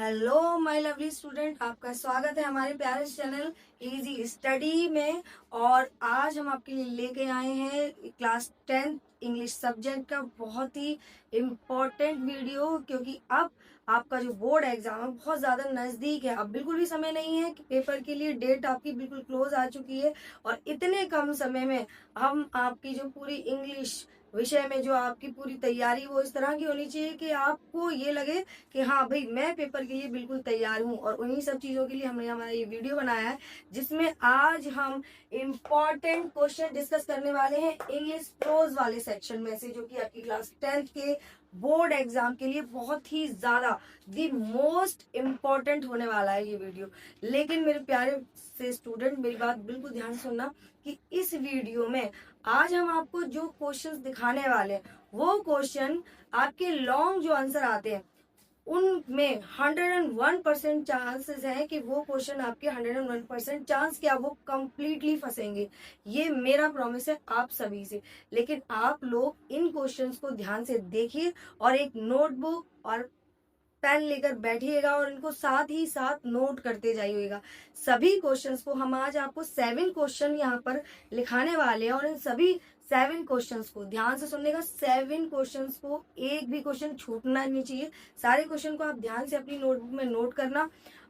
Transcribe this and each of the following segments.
Hello my lovely student, आपका स्वागत है हमारे प्यारे चैनल इजी स्टडी में। और आज हम आपके लिए लेके आए हैं क्लास 10 इंग्लिश सब्जेक्ट का बहुत ही इम्पोर्टेंट वीडियो, क्योंकि अब आपका जो बोर्ड एग्जाम है बहुत ज़्यादा नज़दीक है। अब बिल्कुल भी समय नहीं है कि पेपर के लिए डेट आपकी बिल्कुल क्लोज आ चुकी है, और इतने कम समय में हम आपकी जो पूरी इंग्लिश विषय में जो आपकी पूरी तैयारी वो इस तरह की होनी चाहिए कि आपको ये लगे कि हाँ भाई, मैं पेपर के लिए बिल्कुल तैयार हूँ। और उन्हीं सब चीज़ों के लिए हमने हमारा ये वीडियो बनाया है, जिसमें आज हम इम्पॉर्टेंट क्वेश्चन डिस्कस करने वाले हैं इंग्लिश प्रोज वाले सेक्शन में से, जो कि आपकी क्लास 10th के बोर्ड एग्जाम के लिए बहुत ही ज्यादा दी मोस्ट इम्पॉर्टेंट होने वाला है ये वीडियो। लेकिन मेरे प्यारे से स्टूडेंट, मेरी बात बिल्कुल ध्यान से सुनना कि इस वीडियो में आज हम आपको जो क्वेश्चंस दिखाने वाले हैं वो क्वेश्चन आपके लॉन्ग जो आंसर आते हैं उनमें 101% चांसेस है कि वो क्वेश्चन आपके 101% चांस क्या वो कंप्लीटली फंसेंगे। ये मेरा प्रॉमिस है आप सभी से। लेकिन आप लोग इन क्वेश्चंस को ध्यान से देखिए और एक नोटबुक और पेन लेकर बैठिएगा और इनको साथ ही साथ नोट करते जाइएगा। सभी क्वेश्चंस को हम आज आपको 7 क्वेश्चन यहाँ पर लिखाने वाले हैं, और इन सभी 7 क्वेश्चंस को ध्यान से सुनने का। 7 क्वेश्चंस को एक भी क्वेश्चन छूटना नहीं चाहिए। सारे क्वेश्चन को आप ध्यान से अपनी नोटबुक में नोट करना।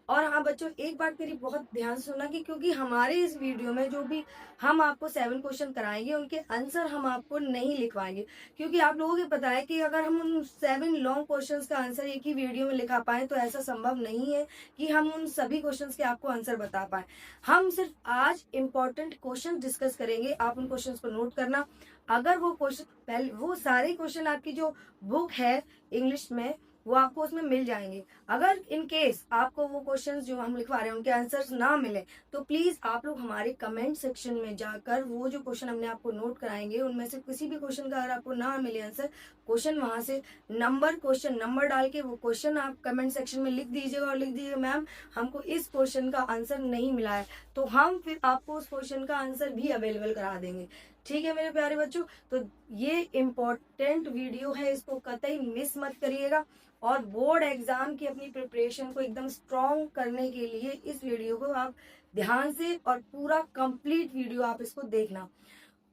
और हाँ बच्चों, एक बात मेरी बहुत ध्यान से सुनना कि क्योंकि हमारे इस वीडियो में जो भी हम आपको 7 क्वेश्चन कराएंगे उनके आंसर हम आपको नहीं लिखवाएंगे, क्योंकि आप लोगों को पता है कि अगर हम उन 7 लॉन्ग क्वेश्चंस का आंसर एक ही वीडियो में लिखा पाए तो ऐसा संभव नहीं है कि हम उन सभी क्वेश्चंस के आपको आंसर बता पाए। हम सिर्फ आज इंपॉर्टेंट क्वेश्चन डिस्कस करेंगे, आप उन क्वेश्चंस को नोट करना। अगर वो क्वेश्चन पहले वो सारे क्वेश्चन आपकी जो बुक है इंग्लिश में वो आपको उसमें मिल जाएंगे। अगर इन केस आपको वो क्वेश्चंस जो हम लिखवा रहे हैं उनके आंसर्स ना मिले तो प्लीज आप लोग हमारे कमेंट सेक्शन में जाकर वो जो क्वेश्चन हमने आपको नोट कराएंगे उनमें से किसी भी क्वेश्चन का अगर आपको ना मिले आंसर, क्वेश्चन वहां से क्वेश्चन नंबर डाल के वो क्वेश्चन आप कमेंट सेक्शन में लिख दीजिएगा और लिख दीजिएगा मैम हमको इस क्वेश्चन का आंसर नहीं मिला है, तो हम फिर आपको उस क्वेश्चन का आंसर भी अवेलेबल करा देंगे। ठीक है मेरे प्यारे बच्चों, तो ये इम्पोर्टेंट वीडियो है, इसको कतई मिस मत करिएगा। और बोर्ड एग्जाम की अपनी प्रिपरेशन को एकदम स्ट्रॉन्ग करने के लिए इस वीडियो को आप ध्यान से और पूरा कंप्लीट वीडियो आप इसको देखना।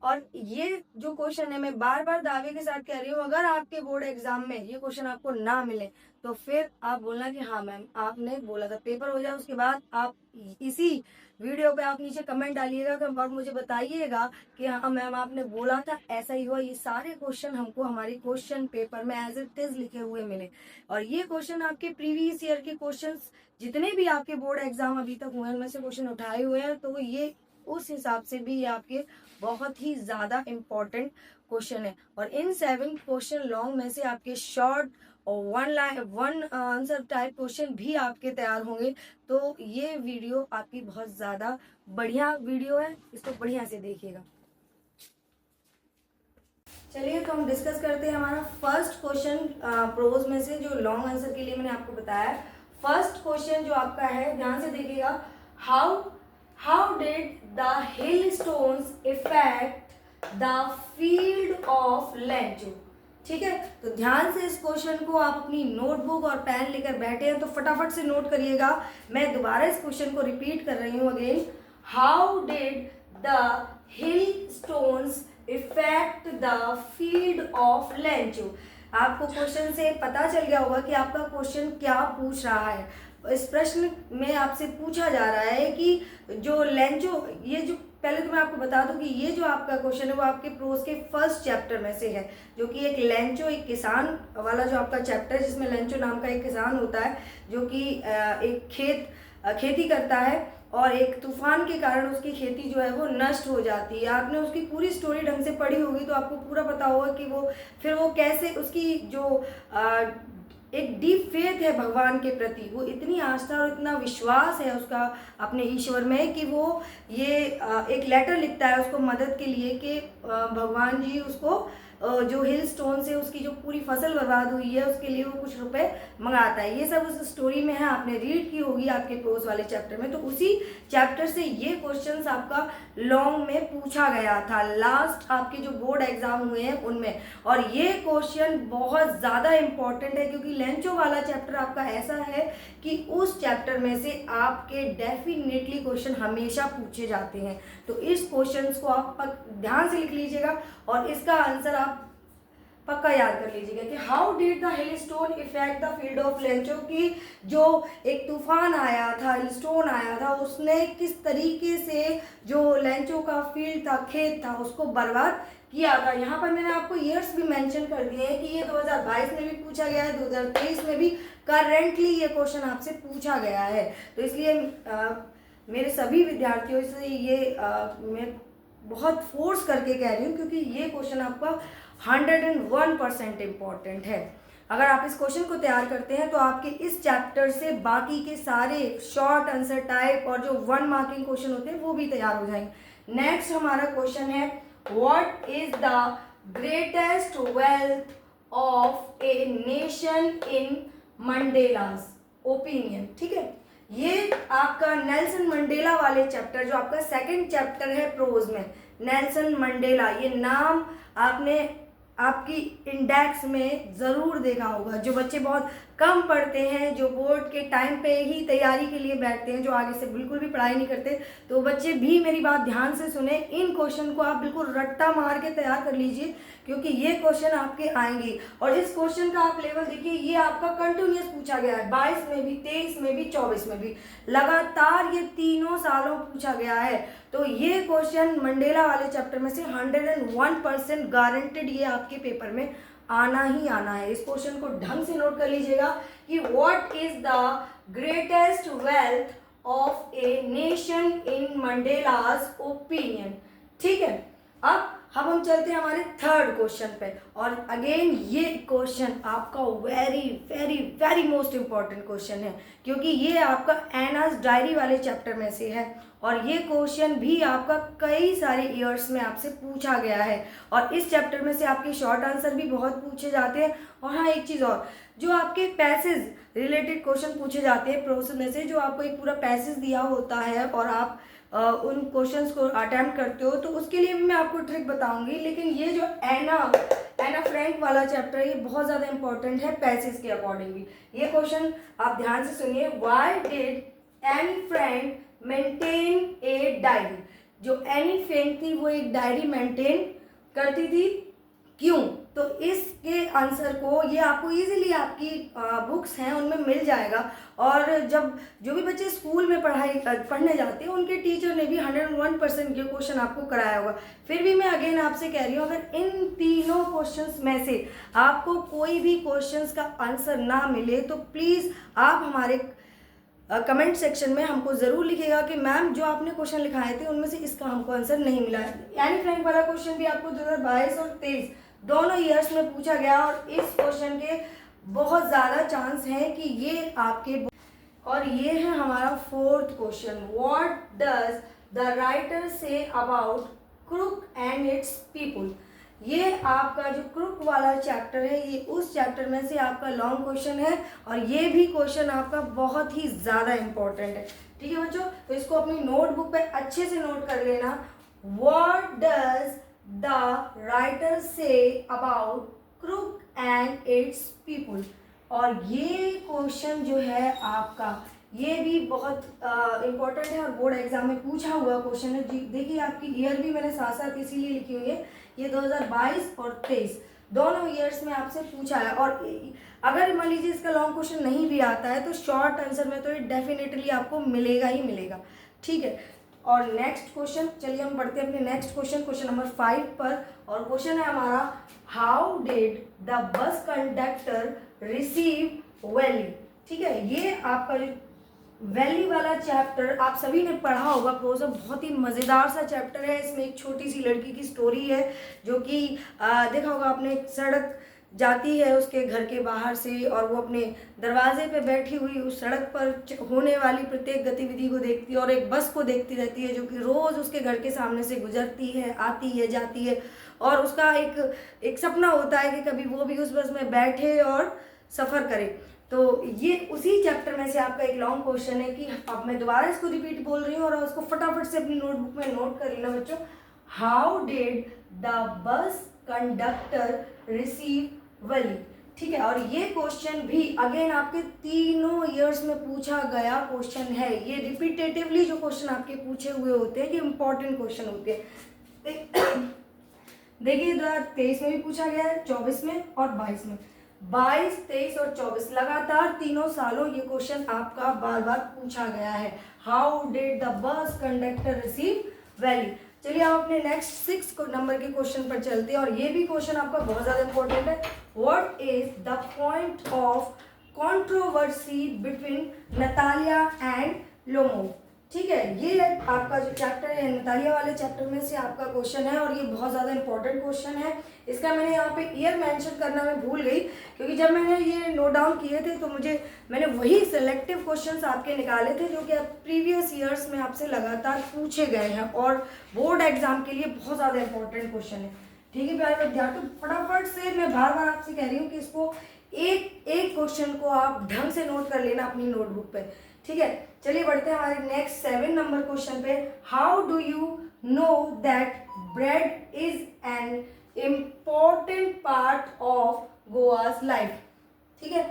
और ये जो क्वेश्चन है, मैं बार बार दावे के साथ कह रही हूँ, अगर आपके बोर्ड एग्जाम में ये क्वेश्चन आपको ना मिले तो फिर आप बोलना कि हाँ मैम आपने बोला था। पेपर हो जाए उसके बाद आप इसी वीडियो पे आप नीचे कमेंट डालिएगा और मुझे बताइएगा कि हाँ मैम आपने बोला था, ऐसा ही हुआ। ये सारे क्वेश्चन हमको हमारे क्वेश्चन पेपर में एज इट इज लिखे हुए मिले, और ये क्वेश्चन आपके प्रीवियस ईयर के क्वेश्चन जितने भी आपके बोर्ड एग्जाम अभी तक हुए हैं उनमें से क्वेश्चन उठाए हुए हैं, तो ये उस हिसाब से भी ये आपके बहुत ही ज्यादा इम्पोर्टेंट क्वेश्चन है। और इन 7 क्वेश्चन लॉन्ग में से आपके शॉर्ट और वन आंसर टाइप क्वेश्चन भी आपके तैयार होंगे। तो ये वीडियो आपकी बहुत ज्यादा बढ़िया वीडियो है, इसको बढ़िया से देखिएगा। चलिए तो हम डिस्कस करते हैं हमारा फर्स्ट क्वेश्चन प्रोज में से, जो लॉन्ग आंसर के लिए मैंने आपको बताया। फर्स्ट क्वेश्चन जो आपका है, ध्यान से देखिएगा। How did the hill stones effect the field of Lencho. ठीक है, तो ध्यान से इस क्वेश्चन को आप अपनी नोटबुक और पेन लेकर बैठे हैं तो फटाफट से नोट करिएगा। मैं दोबारा इस क्वेश्चन को रिपीट कर रही हूँ again. How did the hill stones effect the field of Lencho. आपको क्वेश्चन से पता चल गया होगा कि आपका क्वेश्चन क्या पूछ रहा है। इस प्रश्न में आपसे पूछा जा रहा है कि जो लेंचो, ये जो पहले तो मैं आपको बता दूं कि ये जो आपका क्वेश्चन है वो आपके प्रोज के फर्स्ट चैप्टर में से है, जो कि एक लेंचो, एक किसान वाला जो आपका चैप्टर है, जिसमें लेंचो नाम का एक किसान होता है जो कि एक खेती करता है और एक तूफान के कारण उसकी खेती जो है वो नष्ट हो जाती है। आपने उसकी पूरी स्टोरी ढंग से पढ़ी होगी तो आपको पूरा पता होगा कि वो कैसे उसकी जो एक डीप फेथ है भगवान के प्रति, वो इतनी आस्था और इतना विश्वास है उसका अपने ईश्वर में कि वो ये एक लेटर लिखता है उसको मदद के लिए कि भगवान जी उसको जो हिल स्टोन से उसकी जो पूरी फसल बर्बाद हुई है उसके लिए वो कुछ रुपए मंगाता है। ये सब उस स्टोरी में है, आपने रीड की होगी आपके प्रोज वाले चैप्टर में। तो उसी चैप्टर से ये क्वेश्चंस आपका लॉन्ग में पूछा गया था, लास्ट आपके जो बोर्ड एग्जाम हुए हैं उनमें। और ये क्वेश्चन बहुत ज़्यादा इंपॉर्टेंट है क्योंकि लेंचो वाला चैप्टर आपका ऐसा है कि उस चैप्टर में से आपके डेफिनेटली क्वेश्चन हमेशा पूछे जाते हैं। तो इस क्वेश्चन को आप ध्यान से लिख लीजिएगा और इसका आंसर आप पक्का याद कर लीजिएगा कि how did the hailstone effect the field of Lencho, की जो एक तूफान आया था, हिलस्टोन आया था, उसने किस तरीके से जो लेंचो का फील्ड था, खेत था, उसको बर्बाद किया था। यहाँ पर मैंने आपको ईयर्स भी मेंशन कर दिए हैं कि ये 2022 में भी पूछा गया है, 2023 में भी करेंटली ये क्वेश्चन आपसे पूछा गया है। तो इसलिए मेरे सभी विद्यार्थियों से ये मैं बहुत फोर्स करके कह रही हूँ क्योंकि ये क्वेश्चन आपका 101% इम्पॉर्टेंट है। अगर आप इस क्वेश्चन को तैयार करते हैं तो आपके इस चैप्टर से बाकी के सारे शॉर्ट आंसर टाइप और जो 1 मार्किंग क्वेश्चन होते हैं वो भी तैयार हो जाएंगे। नेक्स्ट हमारा क्वेश्चन है, what is the greatest wealth of a nation in Mandela's opinion. ठीक है, ये आपका नेल्सन मंडेला वाले चैप्टर, जो आपका सेकंड चैप्टर है प्रोज में, नेल्सन मंडेला, ये नाम आपने आपकी इंडेक्स में ज़रूर देखा होगा। जो बच्चे बहुत कम पढ़ते हैं, जो बोर्ड के टाइम पे ही तैयारी के लिए बैठते हैं, जो आगे से बिल्कुल भी पढ़ाई नहीं करते, तो बच्चे भी मेरी बात ध्यान से सुने। इन क्वेश्चन को आप बिल्कुल रट्टा मार के तैयार कर लीजिए क्योंकि ये क्वेश्चन आपके आएंगे। और इस क्वेश्चन का आप लेवल देखिए, ये आपका कंटिन्यूस पूछा गया है, 22 में भी, 23 में भी, 24 में भी, लगातार ये तीनों सालों पूछा गया है। तो ये क्वेश्चन मंडेला वाले चैप्टर में से 101% गारंटेड ये आपके पेपर में आना ही आना है। इस क्वेश्चन को ढंग से नोट कर लीजिएगा कि what is the greatest wealth of a nation in Mandela's opinion. ठीक है, अब हम चलते हैं हमारे थर्ड क्वेश्चन पे। और अगेन ये क्वेश्चन आपका very very very most important question है क्योंकि ये आपका एनास डायरी वाले चैप्टर में से है और ये क्वेश्चन भी आपका कई सारे ईयर्स में आपसे पूछा गया है और इस चैप्टर में से आपके शॉर्ट आंसर भी बहुत पूछे जाते हैं। और हाँ, एक चीज़ और, जो आपके पैसेज रिलेटेड क्वेश्चन पूछे जाते हैं प्रोसेस में से, जो आपको एक पूरा पैसेज दिया होता है और आप उन क्वेश्चंस को अटेम्प्ट करते हो, तो उसके लिए भी मैं आपको ट्रिक बताऊंगी। लेकिन ये जो एना फ्रैंक वाला चैप्टर है, ये बहुत ज़्यादा इंपॉर्टेंट है पैसेज के अकॉर्डिंग भी। ये क्वेश्चन आप ध्यान से सुनिए, why did Anne Frank maintain a diary. जो एनी फ्रैंक थी वो एक डायरी मेंटेन करती थी, क्यों? तो इसके आंसर को ये आपको इजीली आपकी बुक्स हैं उनमें मिल जाएगा। और जब जो भी बच्चे स्कूल में पढ़ने जाते हैं उनके टीचर ने भी 101% ये क्वेश्चन आपको कराया होगा। फिर भी मैं अगेन आपसे कह रही हूँ, अगर इन तीनों क्वेश्चंस में से आपको कोई भी क्वेश्चंस का आंसर ना मिले तो प्लीज़ आप हमारे कमेंट सेक्शन में हमको ज़रूर लिखिएगा कि मैम जो आपने क्वेश्चन लिखाए थे उनमें से इसका हमको आंसर नहीं मिला है। एनी फ्रैंक वाला क्वेश्चन भी आपको 2022 और 23 दोनों ईयर्स में पूछा गया और इस क्वेश्चन के बहुत ज़्यादा चांस हैं कि ये आपके। और ये है हमारा fourth question, what does the writer say about Coorg and its people. ये आपका जो क्रुक वाला चैप्टर है, ये उस चैप्टर में से आपका लॉन्ग क्वेश्चन है और ये भी क्वेश्चन आपका बहुत ही ज़्यादा इम्पोर्टेंट है। ठीक है बच्चों, तो इसको अपनी नोटबुक पे अच्छे से नोट कर लेना। What does the writer say about Coorg and its people. और ये क्वेश्चन जो है आपका, ये भी बहुत इम्पोर्टेंट है और बोर्ड एग्जाम में पूछा हुआ क्वेश्चन है। देखिए आपकी ईयर भी मैंने साथ साथ इसीलिए लिखी हुई है, ये 2022 और 23 दोनों ईयर्स में आपसे पूछा है। और अगर मान लीजिए इसका लॉन्ग क्वेश्चन नहीं भी आता है तो शॉर्ट आंसर में तो ये डेफिनेटली आपको मिलेगा ही मिलेगा। ठीक है, और नेक्स्ट क्वेश्चन, चलिए हम बढ़ते हैं अपने नेक्स्ट क्वेश्चन, क्वेश्चन नंबर 5 पर। और क्वेश्चन है हमारा, how did the bus conductor receive valley. ठीक है, ये आपका जो वैली वाला चैप्टर आप सभी ने पढ़ा होगा प्रोज, बहुत ही मज़ेदार सा चैप्टर है। इसमें एक छोटी सी लड़की की स्टोरी है जो कि देखा होगा आपने, सड़क जाती है उसके घर के बाहर से और वो अपने दरवाजे पे बैठी हुई उस सड़क पर होने वाली प्रत्येक गतिविधि को देखती है और एक बस को देखती रहती है जो कि रोज़ उसके घर के सामने से गुजरती है, आती है, जाती है, और उसका एक सपना होता है कि कभी वो भी उस बस में बैठे और सफ़र करे। तो ये उसी चैप्टर में से आपका एक लॉन्ग क्वेश्चन है कि अब मैं दोबारा इसको रिपीट बोल रही हूँ और उसको फटाफट से अपनी नोटबुक में नोट कर लेना बच्चों। How did the bus conductor receive Valli. ठीक है, और ये क्वेश्चन भी अगेन आपके तीनों ईयर्स में पूछा गया क्वेश्चन है। ये रिपीटेटिवली जो क्वेश्चन आपके पूछे हुए होते हैं, ये इंपॉर्टेंट क्वेश्चन होते हैं। देखिए 2023 में भी पूछा गया है, 24 में और 22 में। 22, 23 और 24 लगातार तीनों सालों ये क्वेश्चन आपका बार बार पूछा गया है। How did the bus conductor receive valley. चलिए आप अपने नेक्स्ट 6 नंबर के क्वेश्चन पर चलते हैं और ये भी क्वेश्चन आपका बहुत ज़्यादा इंपॉर्टेंट है। What is the point of controversy between Natalia and Lomov. ठीक है, ये आपका जो चैप्टर है नतालिया वाले चैप्टर में से आपका क्वेश्चन है और ये बहुत ज़्यादा इंपॉर्टेंट क्वेश्चन है। इसका मैंने यहाँ पे ईयर मेंशन करना मैं भूल गई, क्योंकि जब मैंने ये नोट डाउन किए थे तो मैंने वही सिलेक्टिव क्वेश्चंस आपके निकाले थे जो कि प्रीवियस ईयर्स में आपसे लगातार पूछे गए हैं और बोर्ड एग्जाम के लिए बहुत ज़्यादा इंपॉर्टेंट क्वेश्चन है। ठीक है प्यारे विद्यार्थी, फटाफट से मैं बार बार आपसे कह रही हूँ कि इसको एक एक क्वेश्चन को आप ढंग से नोट कर लेना अपनी नोटबुक पे। ठीक है, चलिए बढ़ते हैं हमारे नेक्स्ट 7 नंबर क्वेश्चन पे। How do you know that bread is an important part of Goa's life. ठीक है,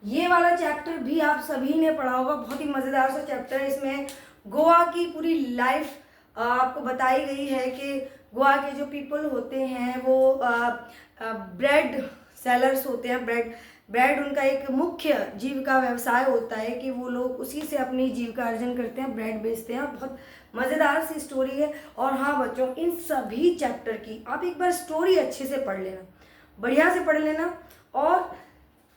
ये वाला चैप्टर भी आप सभी ने पढ़ा होगा, बहुत ही मज़ेदार सा चैप्टर है। इसमें गोवा की पूरी लाइफ आपको बताई गई है कि गोवा के जो पीपल होते हैं वो ब्रेड सेलर्स होते हैं। ब्रेड उनका एक मुख्य जीविका व्यवसाय होता है कि वो लोग उसी से अपनी जीविका अर्जन करते हैं, ब्रेड बेचते हैं। बहुत मज़ेदार सी स्टोरी है। और हाँ बच्चों, इन सभी चैप्टर की आप एक बार स्टोरी अच्छे से पढ़ लेना, बढ़िया से पढ़ लेना और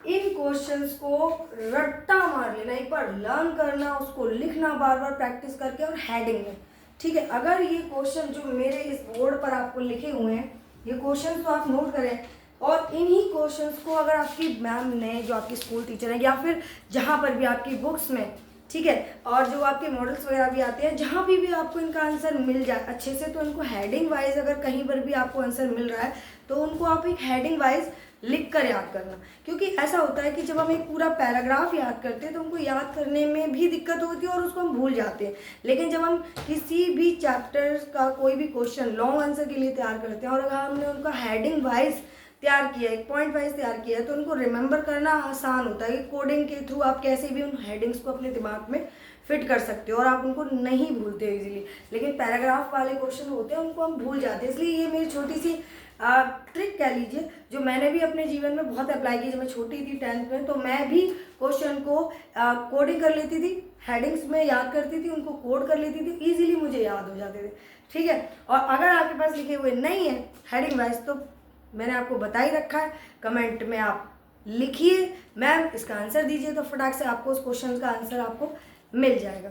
इन क्वेश्चंस को रट्टा मार लेना, एक बार लर्न करना, उसको लिखना बार बार प्रैक्टिस करके और हेडिंग में। ठीक है, अगर ये क्वेश्चन जो मेरे इस बोर्ड पर आपको लिखे हुए हैं ये क्वेश्चन तो आप नोट करें और इन्हीं क्वेश्चंस को अगर आपकी मैम ने, जो आपकी स्कूल टीचर है या फिर जहाँ पर भी आपकी बुक्स में, ठीक है, और जो आपके मॉडल्स वगैरह भी आते हैं, जहाँ भी आपको इनका आंसर मिल जाए अच्छे से, तो इनको हेडिंग वाइज अगर कहीं पर भी आपको आंसर मिल रहा है तो उनको आप एक हेडिंग वाइज लिख कर याद करना। क्योंकि ऐसा होता है कि जब हम एक पूरा पैराग्राफ याद करते हैं तो हमको याद करने में भी दिक्कत होती है और उसको हम भूल जाते हैं। लेकिन जब हम किसी भी चैप्टर का कोई भी क्वेश्चन लॉन्ग आंसर के लिए तैयार करते हैं और अगर हमने उनका हेडिंग वाइज तैयार किया है, एक पॉइंट वाइज तैयार किया है, तो उनको रिमेंबर करना आसान होता है कि कोडिंग के थ्रू आप कैसे भी उन हेडिंग्स को अपने दिमाग में फिट कर सकते हो और आप उनको नहीं भूलते हो इजीली। लेकिन पैराग्राफ वाले क्वेश्चन होते हैं उनको हम भूल जाते हैं। इसलिए ये मेरी छोटी सी ट्रिक कह लीजिए जो मैंने भी अपने जीवन में बहुत अप्लाई की। जब मैं छोटी थी 10th में, तो मैं भी क्वेश्चन को कोडिंग कर लेती थी, हेडिंग्स में याद करती थी, उनको कोड कर लेती थी, इजीली मुझे याद हो जाते थे। ठीक है, और अगर आपके पास लिखे हुए नहीं है हेडिंग वाइज तो मैंने आपको बता ही रखा है, कमेंट में आप लिखिए मैम इसका आंसर दीजिए, तो फटाक से आपको उस क्वेश्चन का आंसर आपको मिल जाएगा।